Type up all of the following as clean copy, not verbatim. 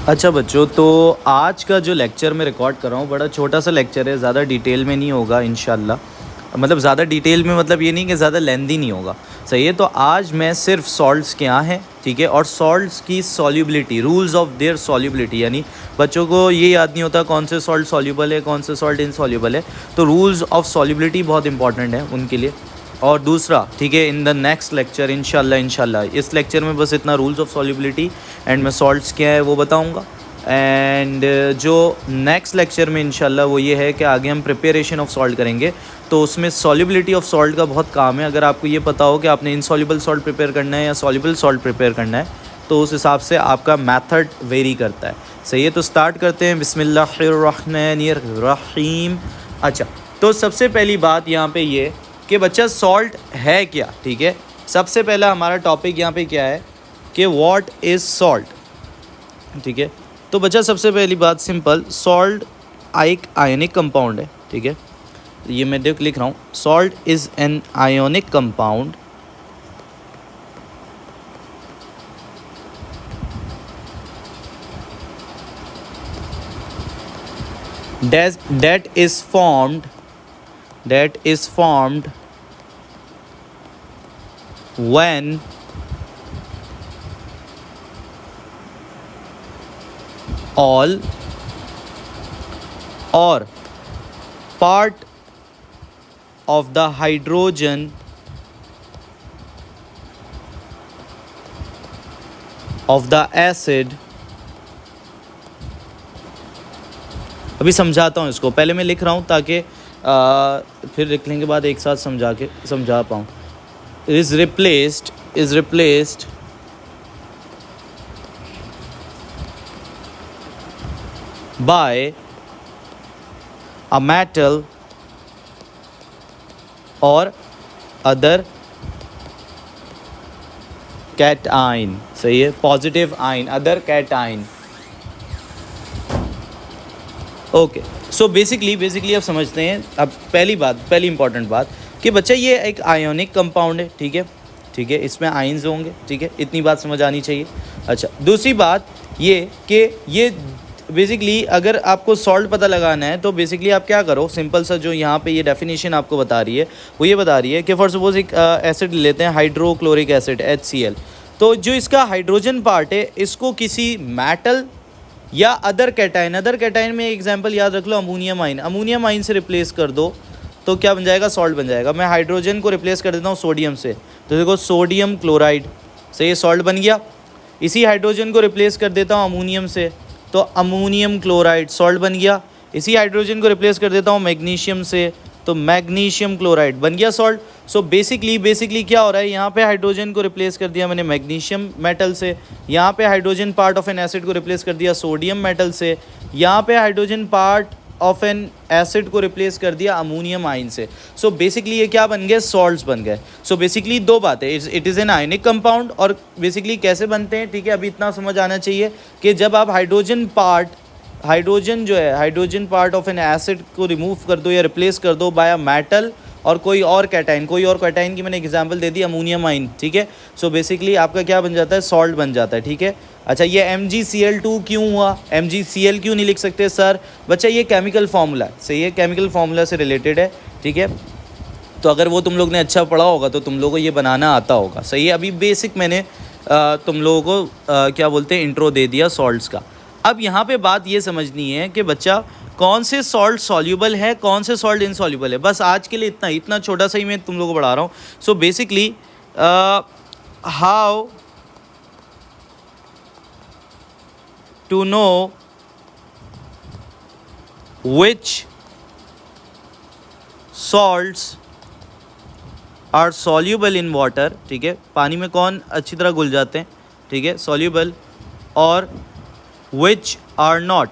अच्छा बच्चों, तो आज का जो लेक्चर मैं रिकॉर्ड कर रहा हूँ बड़ा छोटा सा लेक्चर है, ज़्यादा डिटेल में नहीं होगा इंशाल्लाह। मतलब ज़्यादा डिटेल में मतलब ये नहीं कि ज़्यादा लेंदी नहीं होगा, सही है। तो आज मैं सिर्फ सॉल्ट्स क्या हैं, ठीक है, और सॉल्ट्स की solubility, rules of their solubility, यानी बच्चों को ये याद नहीं होता कौन से सॉल्ट सॉल्युबल है, कौन से सॉल्ट इनसॉल्युबल है। तो रूल्स ऑफ सॉल्युबिलिटी बहुत इंपॉर्टेंट है उनके लिए। और दूसरा, ठीक है, इन द नेक्स्ट लेक्चर इंशाल्लाह इस लेक्चर में बस इतना, रूल्स ऑफ सॉल्युबिलिटी एंड मैं सॉल्ट्स क्या है वो बताऊंगा। एंड जो नेक्स्ट लेक्चर में इंशाल्लाह वो ये है कि आगे हम प्रिपरेशन ऑफ सॉल्ट करेंगे, तो उसमें सॉल्युबिलिटी ऑफ सॉल्ट का बहुत काम है। अगर आपको ये पता हो कि आपने इनसॉल्युबल सॉल्ट प्रिपेयर करना है या सॉल्युबल सॉल्ट प्रिपेयर करना है, तो उस हिसाब से आपका मेथड वेरी करता है, सही है। तो स्टार्ट करते हैं, बिस्मिल्लाहिर्रहमानिर्रहीम। अच्छा, तो सबसे पहली बात यहाँ पे ये कि बच्चा सॉल्ट है क्या, ठीक है। सबसे पहला हमारा टॉपिक यहाँ पे क्या है कि व्हाट इज़ सॉल्ट, ठीक है। तो बच्चा सबसे पहली बात सिंपल, सॉल्ट एक आयोनिक कंपाउंड है, ठीक है। ये मैं लिख रहा हूँ, salt is an ionic compound that is formed when all or part of the hydrogen of the acid। अभी समझाता हूँ इसको, पहले मैं लिख रहा हूँ ताकि फिर लिखने के बाद एक साथ समझा पाऊँ। Is replaced by a metal or other cation, सही है, positive ion, other cation. Okay, so basically अब समझते हैं। अब पहली इंपॉर्टेंट बात कि बच्चा ये एक आयोनिक कंपाउंड है, ठीक है, ठीक है, इसमें आइंस होंगे, ठीक है, इतनी बात समझ आनी चाहिए। अच्छा, दूसरी बात ये कि ये बेसिकली अगर आपको सॉल्ट पता लगाना है तो बेसिकली आप क्या करो, सिंपल सा जो यहाँ पे ये डेफिनेशन आपको बता रही है वो ये बता रही है कि फॉर सपोज एक एसिड लेते हैं, हाइड्रोक्लोरिक एसिड HCl। तो जो इसका हाइड्रोजन पार्ट है इसको किसी मेटल या अदर कैटाइन में एग्जांपल याद रख लो, अमोनियम आइन से रिप्लेस कर दो तो क्या बन जाएगा, सॉल्ट बन जाएगा। मैं हाइड्रोजन को रिप्लेस कर देता हूँ सोडियम से, तो देखो सोडियम क्लोराइड से ये सॉल्ट बन गया। इसी हाइड्रोजन को रिप्लेस कर देता हूँ अमोनियम से, तो अमोनियम क्लोराइड सॉल्ट बन गया। इसी हाइड्रोजन को रिप्लेस कर देता हूँ मैग्नीशियम से, तो मैग्नीशियम क्लोराइड बन गया सॉल्ट। सो बेसिकली क्या हो रहा है, यहाँ पे हाइड्रोजन को रिप्लेस कर दिया मैंने मैग्नीशियम मेटल से, यहाँ पे hydrogen part of N acid को रिप्लेस कर दिया सोडियम मेटल से, यहाँ पे hydrogen part of N acid को रिप्लेस कर दिया अमोनियम आइन से। सो बेसिकली ये क्या बन गए, सॉल्ट्स बन गए। सो बेसिकली दो बातें, it is an ionic compound और बेसिकली कैसे बनते हैं, ठीक है। अभी इतना समझ आना चाहिए कि जब आप hydrogen part of N acid को रिमूव कर दो या रिप्लेस कर दो बाय अ मेटल और कोई और कैटाइन की मैंने एग्जांपल दे दी अमोनियम आइन, ठीक है। सो बेसिकली आपका क्या बन जाता है, सॉल्ट बन जाता है, ठीक है। अच्छा, ये MgCl2 क्यों हुआ, MgCl क्यों नहीं लिख सकते सर? बच्चा ये केमिकल फार्मूला है, सही है, केमिकल फार्मूला से रिलेटेड है, ठीक है। तो अगर वो तुम लोग ने अच्छा पढ़ा होगा तो तुम लोगों को ये बनाना आता होगा, सही है। अभी बेसिक मैंने तुम लोगों को क्या बोलते हैं, इंट्रो दे दिया सॉल्ट्स का। अब यहाँ पे बात ये समझनी है कि बच्चा कौन से सॉल्ट सॉल्यूबल है, कौन से सॉल्ट इनसॉल्यूबल है। बस आज के लिए इतना छोटा सा ही मैं तुम लोगों को पढ़ा रहा हूँ। So basically how to know which salts are soluble in water, ठीक है, पानी में कौन अच्छी तरह घुल जाते हैं, ठीक है, सॉल्यूबल, और विच आर नॉट,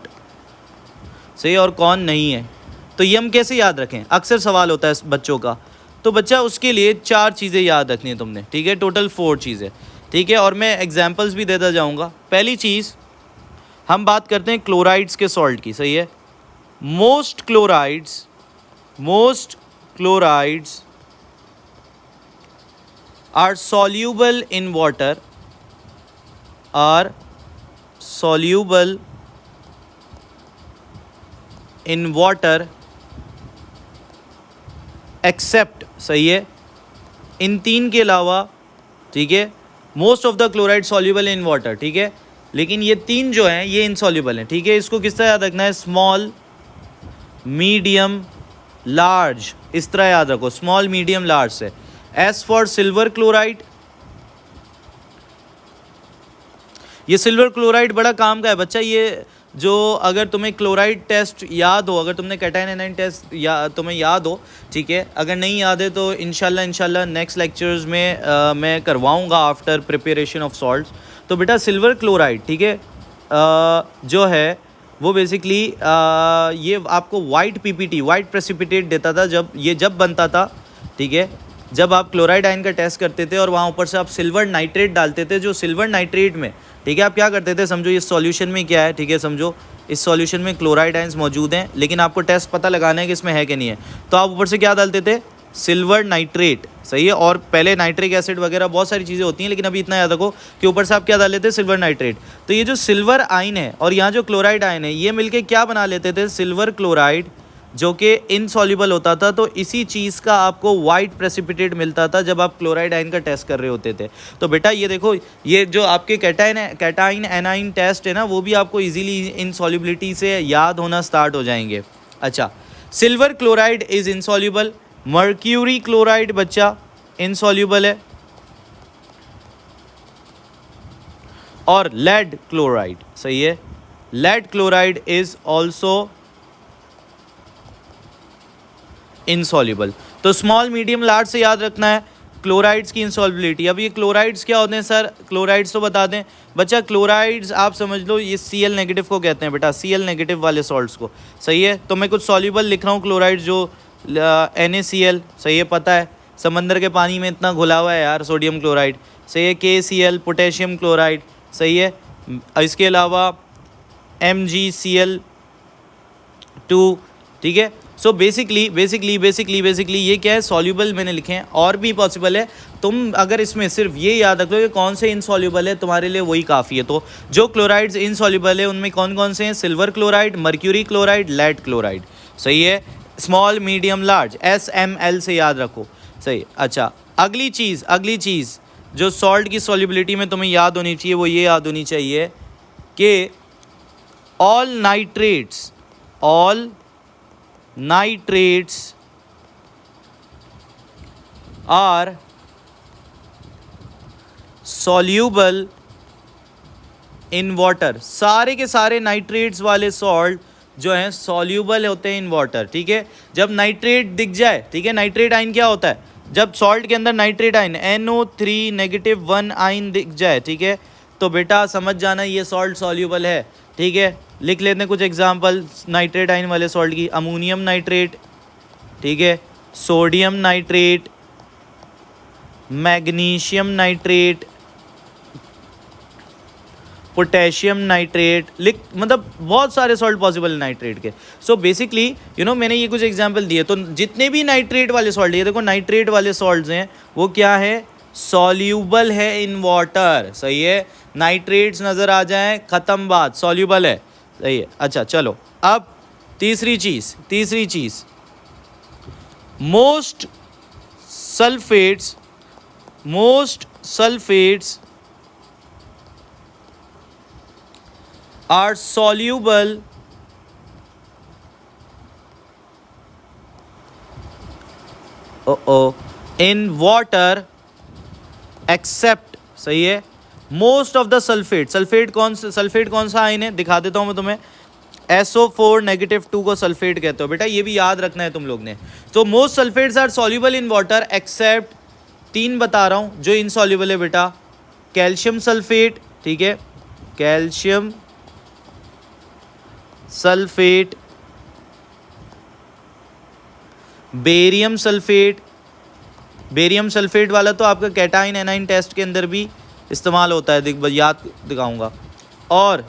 सही, और कौन नहीं है। तो ये हम कैसे याद रखें, अक्सर सवाल होता है बच्चों का। तो बच्चा उसके लिए 4 चीज़ें याद रखनी है तुमने, ठीक है, टोटल 4 चीज़ें, ठीक है, और मैं एग्जांपल्स भी देता जाऊंगा। पहली चीज़ हम बात करते हैं क्लोराइड्स के सॉल्ट की, सही है। Most chlorides are soluble in water, are soluble in water except, सही है, इन तीन के अलावा, ठीक है, most of the chloride soluble in water, ठीक है, लेकिन ये तीन जो हैं ये इनसॉल्यूबल हैं, ठीक है। इसको किस तरह याद रखना है, स्मॉल मीडियम लार्ज, इस तरह याद रखो, स्मॉल मीडियम लार्ज से। एज फॉर सिल्वर क्लोराइड, ये सिल्वर क्लोराइड बड़ा काम का है बच्चा। ये जो अगर तुम्हें क्लोराइड टेस्ट याद हो, अगर तुमने कैटायन एनायन टेस्ट तुम्हें याद हो, ठीक है, अगर नहीं याद है तो इंशाल्लाह नेक्स्ट लेक्चर्स में मैं करवाऊंगा आफ्टर प्रिपरेशन ऑफ सॉल्ट्स। तो बेटा सिल्वर क्लोराइड, ठीक है, जो है वो बेसिकली ये आपको वाइट पीपीटी, वाइट प्रेसिपिटेट देता था जब बनता था, ठीक है, जब आप क्लोराइड आयन का टेस्ट करते थे और वहाँ ऊपर से आप सिल्वर नाइट्रेट डालते थे। जो सिल्वर नाइट्रेट में, ठीक है, आप क्या करते थे, समझो इस सॉल्यूशन में क्या है, ठीक है, समझो इस सॉल्यूशन में क्लोराइड आयंस मौजूद हैं, लेकिन आपको टेस्ट पता लगाना है कि इसमें है कि नहीं है, तो आप ऊपर से क्या डालते थे, सिल्वर नाइट्रेट, सही है। और पहले नाइट्रिक एसिड वगैरह बहुत सारी चीज़ें होती हैं, लेकिन अभी इतना याद रखो कि ऊपर से आप क्या डाल लेते हैं, सिल्वर नाइट्रेट। तो ये जो सिल्वर आयन है और यहाँ जो क्लोराइड आयन है, ये मिलके क्या बना लेते थे, सिल्वर क्लोराइड, जो कि इनसॉल्युबल होता था। तो इसी चीज़ का आपको वाइट प्रेसिपिटेट मिलता था जब आप क्लोराइड आयन का टेस्ट कर रहे होते थे। तो बेटा ये देखो, ये जो आपके कैटाइन एनाइन टेस्ट है ना, वो भी आपको इजीली इनसॉल्युबिलिटी से याद होना स्टार्ट हो जाएंगे। अच्छा, silver chloride is insoluble, mercury chloride बच्चा इनसॉल्युबल है, और लेड क्लोराइड, सही है, lead chloride is also insoluble. तो स्मॉल मीडियम लार्ज से याद रखना है क्लोराइड्स की इनसॉल्युबिलिटी। अब ये क्लोराइड्स क्या होते हैं सर, क्लोराइड्स तो बता दें बच्चा। क्लोराइड्स आप समझ लो ये Cl नेगेटिव को कहते हैं बेटा, Cl नेगेटिव वाले सॉल्ट्स को, सही है। तो मैं कुछ सॉल्युबल लिख रहा हूँ क्लोराइड, जो NaCl, सही है, पता है समंदर के पानी में इतना घुला हुआ है यार सोडियम क्लोराइड, सही है। KCl पोटेशियम क्लोराइड, सही है। इसके अलावा MgCl2, ठीक है। सो बेसिकली ये क्या है, सॉल्युबल मैंने लिखे हैं, और भी पॉसिबल है। तुम अगर इसमें सिर्फ ये याद रख लो कि कौन से इनसॉल्युबल है, तुम्हारे लिए वही काफ़ी है। तो जो क्लोराइड्स इनसॉल्युबल है उनमें कौन कौन से हैं, silver chloride, mercury chloride, lead chloride, सही है। स्मॉल मीडियम लार्ज SML से याद रखो, सही। अच्छा, अगली चीज़ जो सॉल्ट की सॉल्युबिलिटी में तुम्हें याद होनी चाहिए, वो ये याद होनी चाहिए कि all nitrates are soluble in water. सारे के सारे नाइट्रेट्स वाले सॉल्ट जो हैं सॉल्यूबल होते हैं इन वाटर, ठीक है। जब नाइट्रेट दिख जाए, ठीक है, नाइट्रेट आयन क्या होता है, जब सॉल्ट के अंदर नाइट्रेट आयन NO3-1 आयन दिख जाए, ठीक है, तो बेटा समझ जाना ये सॉल्ट सॉल्यूबल है, ठीक है। लिख लेते हैं कुछ एग्जांपल नाइट्रेट आयन वाले सॉल्ट की। अमोनियम नाइट्रेट, ठीक है, sodium nitrate, magnesium nitrate, potassium nitrate, मतलब बहुत सारे सॉल्ट पॉसिबल है नाइट्रेट के। सो बेसिकली मैंने ये कुछ एग्जांपल दिए। तो जितने भी नाइट्रेट वाले सॉल्ट, ये देखो नाइट्रेट वाले सॉल्ट्स हैं वो क्या है, सॉल्यूबल है इन वाटर, सही है। नाइट्रेट्स नज़र आ जाएं, ख़त्म बात, सॉल्यूबल है, सही है। अच्छा चलो, अब तीसरी चीज़ most sulphates are soluble in water except, सही है, मोस्ट ऑफ द सल्फेट कौन सा आयन है, दिखा देता हूँ मैं तुम्हें। SO4-2 को सल्फेट कहते हो बेटा, ये भी याद रखना है तुम लोग ने। तो most sulphates are soluble in water except, 3 बता रहा हूँ जो इनसॉल्यूबल है बेटा। कैल्शियम सल्फेट, ठीक है, कैल्शियम सल्फेट, बेरियम सल्फेट वाला तो आपका कैटाइन एनाइन टेस्ट के अंदर भी इस्तेमाल होता है, याद दिखाऊंगा। और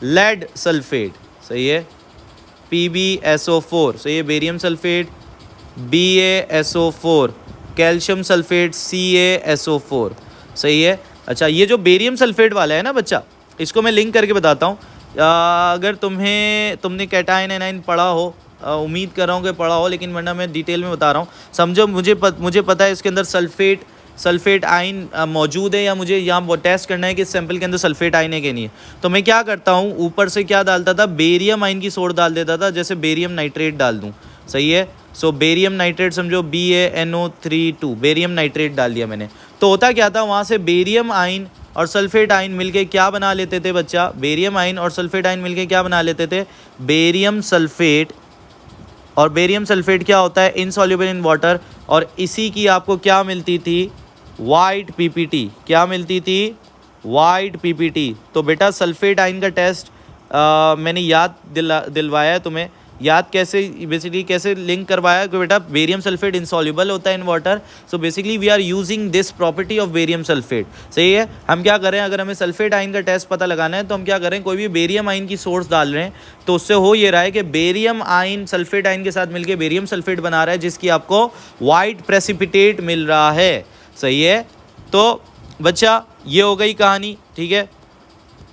लेड सल्फेट, सही है, PbSO4, सही है, barium sulphate BaSO4, calcium sulphate CaSO4, सही है। अच्छा, ये जो बेरियम सल्फेट वाला है ना बच्चा, इसको मैं लिंक करके बताता हूँ। अगर तुमने कैटायन एनाइन पढ़ा हो, उम्मीद कर रहा हूँ कि पढ़ा हो, लेकिन वरना मैं डिटेल में बता रहा हूँ। समझो, मुझे पता है इसके अंदर सल्फेट आयन मौजूद है, या मुझे यहाँ वो टेस्ट करना है कि सैंपल के अंदर सल्फेट आयन है कि नहीं है। तो मैं क्या करता हूँ, ऊपर से क्या डालता था, बेरियम आयन की सोर्स डाल देता था, जैसे बेरियम नाइट्रेट डाल दूँ, सही है। सो बेरियम नाइट्रेट समझो BaNO3 बेरियम नाइट्रेट डाल दिया मैंने। तो होता क्या था, वहाँ से बेरियम आयन और सल्फेट आयन मिलके क्या बना लेते थे बच्चा, बेरियम आयन और सल्फेट आयन मिलके क्या बना लेते थे, बेरियम सल्फेट। और बेरियम सल्फेट क्या होता है, इनसॉल्युबल इन वाटर, और इसी की आपको क्या मिलती थी, वाइट PPT। क्या मिलती थी, वाइट PPT। तो बेटा सल्फेट आयन का टेस्ट मैंने याद दिलवाया है तुम्हें। याद कैसे, बेसिकली कैसे लिंक करवाया कि बेटा बेरियम सल्फेट इनसॉल्युबल होता है in water, so basically we are using this property of barium sulphate, सही है। हम क्या करें, अगर हमें सल्फेट आयन का टेस्ट पता लगाना है तो हम क्या करें, कोई भी बेरियम आयन की सोर्स डाल रहे हैं, तो उससे हो ये रहा है कि बेरियम आयन सल्फेट आयन के साथ मिलकर बेरियम सल्फेट बना रहा है, जिसकी आपको वाइट प्रेसिपिटेट मिल रहा है, सही है। तो बच्चा ये हो गई कहानी, ठीक है।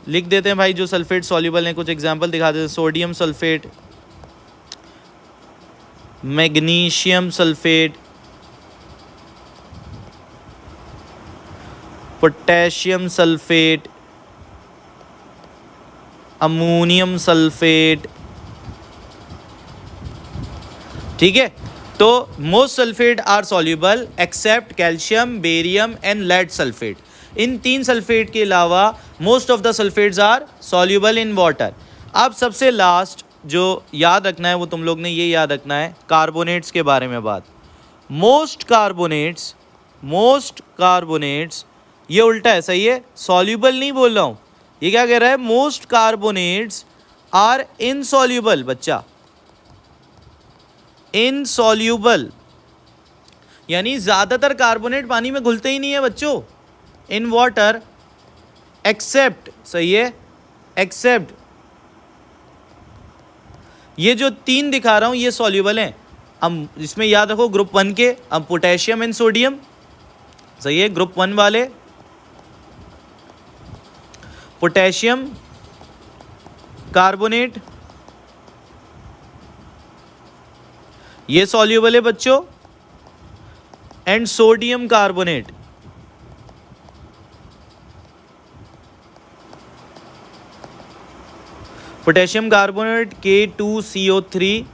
लिख देते हैं भाई जो सल्फेट सॉल्युबल हैं, कुछ एग्जांपल दिखा देते हैं। Sodium sulphate, magnesium sulphate, potassium sulphate, ammonium sulphate, ठीक है। तो most sulphate are soluble except calcium, barium and lead sulphate. इन 3 सल्फेट के अलावा most of the sulphates are soluble in water. अब सबसे लास्ट जो याद रखना है वो तुम लोग ने ये याद रखना है, कार्बोनेट्स के बारे में बात। मोस्ट कार्बोनेट्स, ये उल्टा है, सही है, सॉल्युबल नहीं बोल रहा हूँ। ये क्या कह रहा है, मोस्ट कार्बोनेट्स आर इनसॉल्युबल बच्चा, इनसॉल्युबल, यानी ज़्यादातर कार्बोनेट पानी में घुलते ही नहीं है बच्चों, इन वाटर, एक्सेप्ट, सही है, एक्सेप्ट ये जो 3 दिखा रहा हूं ये सॉल्युबल हैं। हम इसमें याद रखो ग्रुप 1 के, अब पोटेशियम एंड सोडियम, सही है, ग्रुप 1 वाले पोटेशियम कार्बोनेट ये सॉल्युबल है बच्चों, and sodium carbonate, potassium carbonate K2CO3,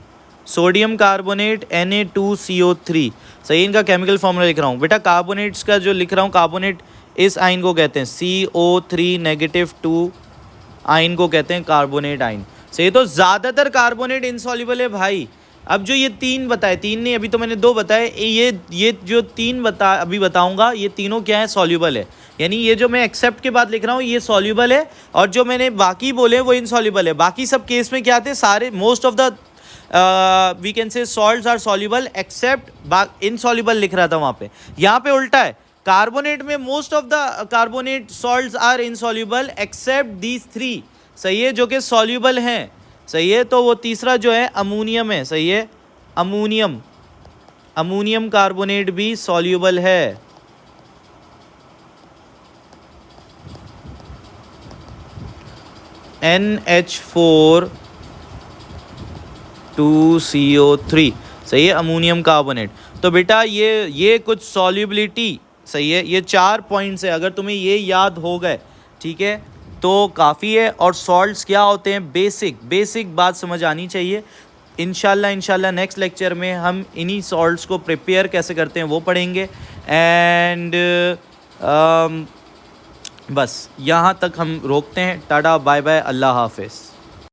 sodium carbonate Na2CO3, सही। इनका केमिकल फॉर्मूला लिख रहा हूँ बेटा, कार्बोनेट्स का जो लिख रहा हूँ, कार्बोनेट इस आयन को कहते हैं CO3-2 आयन को कहते हैं कार्बोनेट आयन, सही। तो ज़्यादातर कार्बोनेट इनसॉल्युबल है भाई। अब जो ये 3 बताए, 3 नहीं, अभी तो मैंने 2 बताए, ये जो 3 अभी बताऊंगा, ये तीनों क्या है, सॉल्युबल है। यानी ये जो मैं एक्सेप्ट के बाद लिख रहा हूँ ये सॉल्युबल है, और जो मैंने बाकी बोले वो इनसॉल्युबल है। बाकी सब केस में क्या थे, सारे most of the we can say salts are soluble except insoluble लिख रहा था वहाँ पे। यहाँ पे उल्टा है, कार्बोनेट में most of the carbonate salts are insoluble except these 3, सही है, जो कि सॉल्युबल हैं, सही है। तो वो तीसरा जो है अमोनियम है, सही है, अमोनियम कार्बोनेट भी सॉल्युबल है। NH4 2CO3, सही है, अमोनियम कार्बोनेट। तो बेटा ये कुछ सॉल्युबिलिटी, सही है, ये 4 पॉइंट्स है, अगर तुम्हें ये याद हो गए, ठीक है, तो काफ़ी है। और सॉल्ट्स क्या होते हैं, बेसिक बात समझ आनी चाहिए। इंशाल्लाह नेक्स्ट लेक्चर में हम इन्हीं सॉल्ट्स को प्रिपेयर कैसे करते हैं वो पढ़ेंगे। एंड बस यहाँ तक हम रोकते हैं। टाटा बाय बाय, अल्लाह हाफिज़।